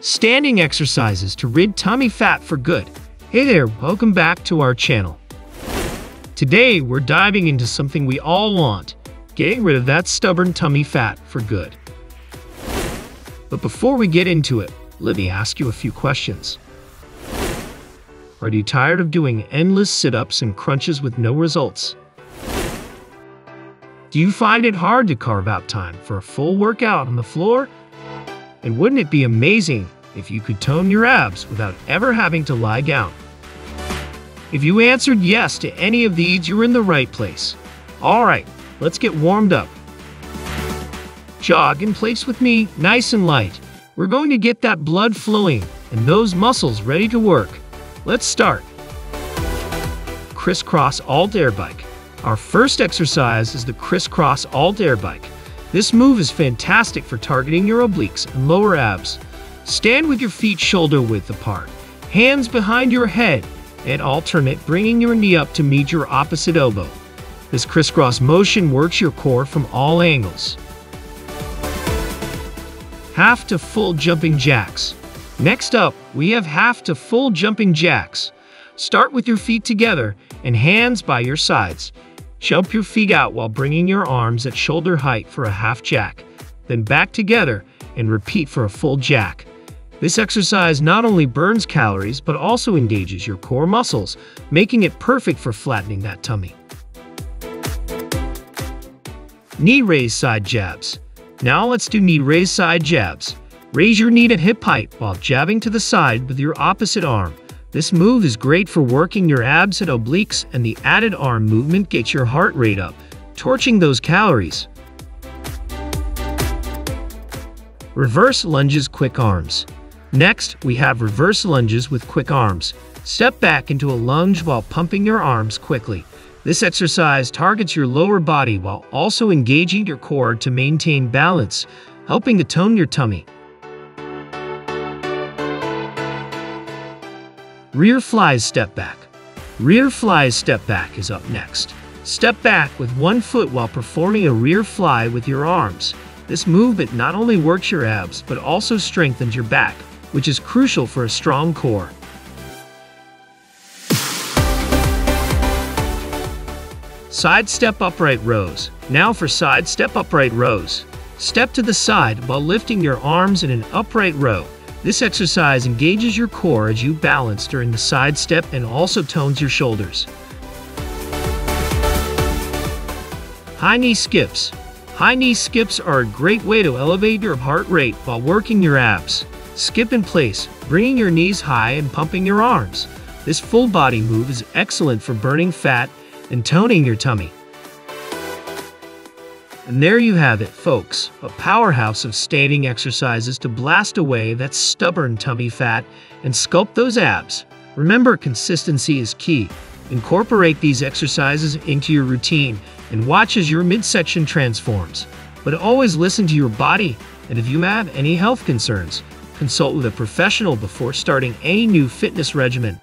Standing exercises to rid tummy fat for good. Hey there, welcome back to our channel. Today, we're diving into something we all want, getting rid of that stubborn tummy fat for good. But before we get into it, let me ask you a few questions. Are you tired of doing endless sit-ups and crunches with no results? Do you find it hard to carve out time for a full workout on the floor? And wouldn't it be amazing if you could tone your abs without ever having to lie down? If you answered yes to any of these, you're in the right place. Alright, let's get warmed up. Jog in place with me, nice and light. We're going to get that blood flowing and those muscles ready to work. Let's start. Crisscross alt air bike. Our first exercise is the crisscross alt air bike. This move is fantastic for targeting your obliques and lower abs. Stand with your feet shoulder width apart, hands behind your head, and alternate bringing your knee up to meet your opposite elbow. This crisscross motion works your core from all angles. Half to full jumping jacks. Next up, we have half to full jumping jacks. Start with your feet together and hands by your sides. Jump your feet out while bringing your arms at shoulder height for a half jack, then back together and repeat for a full jack. This exercise not only burns calories but also engages your core muscles, making it perfect for flattening that tummy. Knee raise side jabs. Now let's do knee raise side jabs. Raise your knee to hip height while jabbing to the side with your opposite arm. This move is great for working your abs and obliques, and the added arm movement gets your heart rate up, torching those calories. Reverse lunges quick arms. Next, we have reverse lunges with quick arms. Step back into a lunge while pumping your arms quickly. This exercise targets your lower body while also engaging your core to maintain balance, helping to tone your tummy. Rear flies step back. Rear flies step back is up next. Step back with one foot while performing a rear fly with your arms. This movement not only works your abs but also strengthens your back, which is crucial for a strong core. Side step upright rows. Now for side step upright rows. Step to the side while lifting your arms in an upright row. This exercise engages your core as you balance during the side step and also tones your shoulders. High knee skips. High knee skips are a great way to elevate your heart rate while working your abs. Skip in place, bringing your knees high and pumping your arms. This full body move is excellent for burning fat and toning your tummy. And there you have it, folks, a powerhouse of standing exercises to blast away that stubborn tummy fat and sculpt those abs. Remember, consistency is key. Incorporate these exercises into your routine and watch as your midsection transforms. But always listen to your body, and if you have any health concerns, consult with a professional before starting any new fitness regimen.